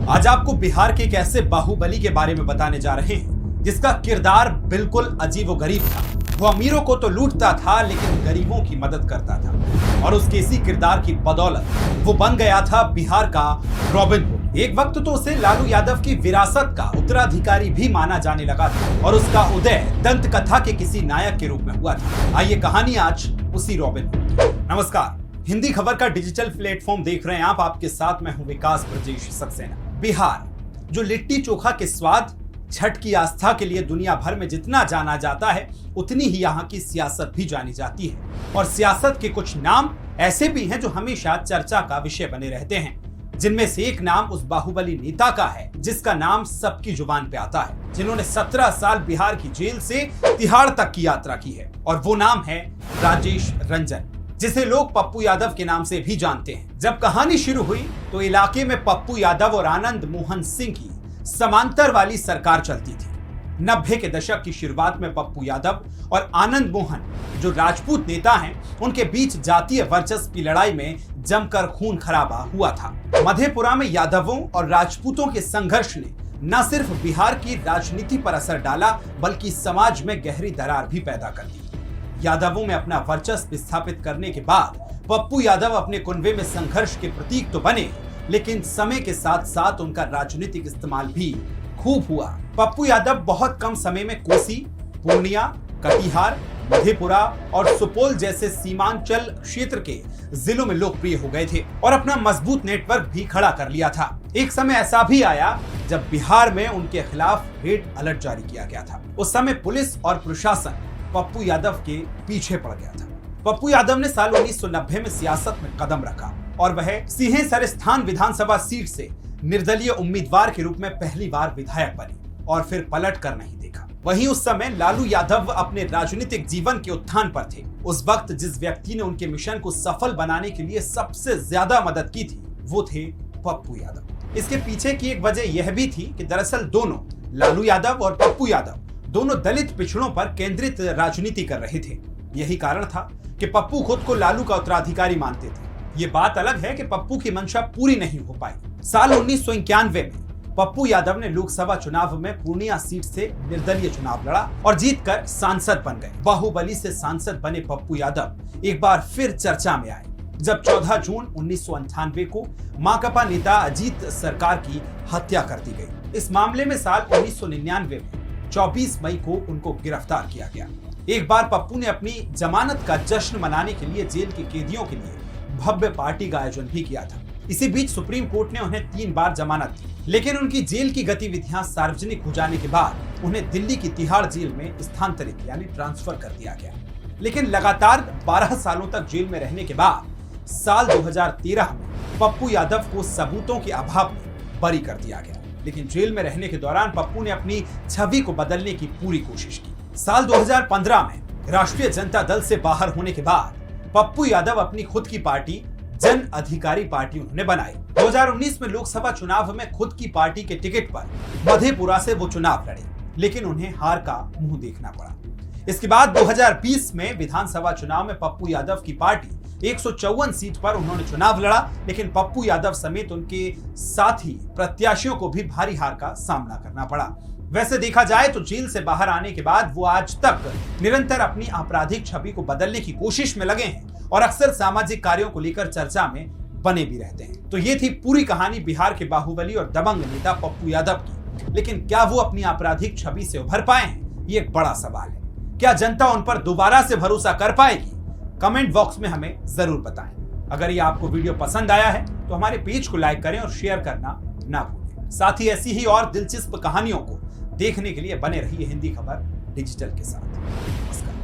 आज आपको बिहार के एक ऐसे बाहुबली के बारे में बताने जा रहे हैं जिसका किरदार बिल्कुल अजीबोगरीब था। वो अमीरों को तो लूटता था लेकिन गरीबों की मदद करता था और उसके इसी किरदार की बदौलत वो बन गया था बिहार का रॉबिन हुड। एक वक्त तो उसे लालू यादव की विरासत का उत्तराधिकारी भी माना जाने लगा था और उसका उदय दंत कथा के किसी नायक के रूप में हुआ था। आइए कहानी आज उसी रॉबिन हुड की। नमस्कार, हिंदी खबर का डिजिटल प्लेटफॉर्म देख रहे हैं आप। आपके साथ मैं हूं विकास ब्रजेश सक्सेना। बिहार जो लिट्टी चोखा के स्वाद, छठ की आस्था के लिए दुनिया भर में जितना जाना जाता है उतनी ही यहाँ की सियासत भी जानी जाती है। और सियासत के कुछ नाम ऐसे भी हैं जो हमेशा चर्चा का विषय बने रहते हैं, जिनमें से एक नाम उस बाहुबली नेता का है जिसका नाम सबकी जुबान पे आता है, जिन्होंने 17 साल बिहार की जेल से तिहाड़ तक की यात्रा की है। और वो नाम है राजेश रंजन, जिसे लोग पप्पू यादव के नाम से भी जानते हैं। जब कहानी शुरू हुई तो इलाके में पप्पू यादव और आनंद मोहन सिंह की समांतर वाली सरकार चलती थी। 90 के दशक की शुरुआत में पप्पू यादव और आनंद मोहन जो राजपूत नेता हैं, उनके बीच जातीय वर्चस्व की लड़ाई में जमकर खून खराबा हुआ था। मधेपुरा में यादवों और राजपूतों के संघर्ष ने न सिर्फ बिहार की राजनीति पर असर डाला बल्कि समाज में गहरी दरार भी पैदा कर दी। यादवों में अपना वर्चस्व स्थापित करने के बाद पप्पू यादव अपने कुनबे में संघर्ष के प्रतीक तो बने, लेकिन समय के साथ साथ उनका राजनीतिक इस्तेमाल भी खूब हुआ। पप्पू यादव बहुत कम समय में कोसी, पूर्णिया, कटिहार, मधेपुरा और सुपौल जैसे सीमांचल क्षेत्र के जिलों में लोकप्रिय हो गए थे और अपना मजबूत नेटवर्क भी खड़ा कर लिया था। एक समय ऐसा भी आया जब बिहार में उनके खिलाफ रेड अलर्ट जारी किया गया था। उस समय पुलिस और प्रशासन पप्पू यादव के पीछे पड़ गया था। पप्पू यादव ने साल 1990 में सियासत में कदम रखा और वह सिंहेश्वर स्थान विधानसभा सीट से निर्दलीय उम्मीदवार के रूप में पहली बार विधायक बने और फिर पलट कर नहीं देखा। वहीं उस समय लालू यादव अपने राजनीतिक जीवन के उत्थान पर थे। उस वक्त जिस व्यक्ति ने उनके मिशन को सफल बनाने के लिए सबसे ज्यादा मदद की थी वो थे पप्पू यादव। इसके पीछे की एक वजह यह भी थी कि दरअसल दोनों, लालू यादव और पप्पू यादव, दोनों दलित पिछड़ों पर केंद्रित राजनीति कर रहे थे। यही कारण था कि पप्पू खुद को लालू का उत्तराधिकारी मानते थे। ये बात अलग है कि पप्पू की मंशा पूरी नहीं हो पाई। साल 1991 में पप्पू यादव ने लोकसभा चुनाव में पूर्णिया सीट से निर्दलीय चुनाव लड़ा और जीतकर सांसद बन गए। बाहुबली से सांसद बने पप्पू यादव एक बार फिर चर्चा में आए जब 14 जून 1998 को माकपा नेता अजीत सरकार की हत्या कर दी गई। इस मामले में साल 1999 में 24 मई को उनको गिरफ्तार किया गया। एक बार पप्पू ने अपनी जमानत का जश्न मनाने के लिए जेल के कैदियों के लिए भव्य पार्टी का आयोजन भी किया था। इसी बीच सुप्रीम कोर्ट ने उन्हें 3 बार जमानत दी, लेकिन उनकी जेल की गतिविधियां सार्वजनिक हो जाने के बाद उन्हें दिल्ली की तिहाड़ जेल में स्थानांतरित यानी ट्रांसफर कर दिया गया। लेकिन लगातार 12 सालों तक जेल में रहने के बाद साल 2013 में पप्पू यादव को सबूतों के अभाव में बरी कर दिया गया। लेकिन जेल में रहने के दौरान पप्पू ने अपनी छवि को बदलने की पूरी कोशिश की। साल 2015 में राष्ट्रीय जनता दल से बाहर होने के बाद पप्पू यादव अपनी खुद की पार्टी जन अधिकारी पार्टी उन्होंने बनाई। 2019 में लोकसभा चुनाव में खुद की पार्टी के टिकट पर मधेपुरा से वो चुनाव लड़े, लेकिन उन्हें हार का मुंह देखना पड़ा। इसके बाद 2020 में विधानसभा चुनाव में पप्पू यादव की पार्टी 154 सीट पर उन्होंने चुनाव लड़ा, लेकिन पप्पू यादव समेत उनके साथी प्रत्याशियों को भी भारी हार का सामना करना पड़ा। वैसे देखा जाए तो जेल से बाहर आने के बाद वो आज तक निरंतर अपनी आपराधिक छवि को बदलने की कोशिश में लगे हैं और अक्सर सामाजिक कार्यों को लेकर चर्चा में बने भी रहते हैं। तो ये थी पूरी कहानी बिहार के बाहुबली और दबंग नेता पप्पू यादव की। लेकिन क्या वो अपनी आपराधिक छवि से उभर पाए हैं, ये एक बड़ा सवाल है। क्या जनता उन पर दोबारा से भरोसा कर पाएगी? कमेंट बॉक्स में हमें जरूर बताएं। अगर ये आपको वीडियो पसंद आया है तो हमारे पेज को लाइक करें और शेयर करना ना भूलें। साथ ही ऐसी ही और दिलचस्प कहानियों को देखने के लिए बने रहिए हिंदी खबर डिजिटल के साथ। नमस्कार।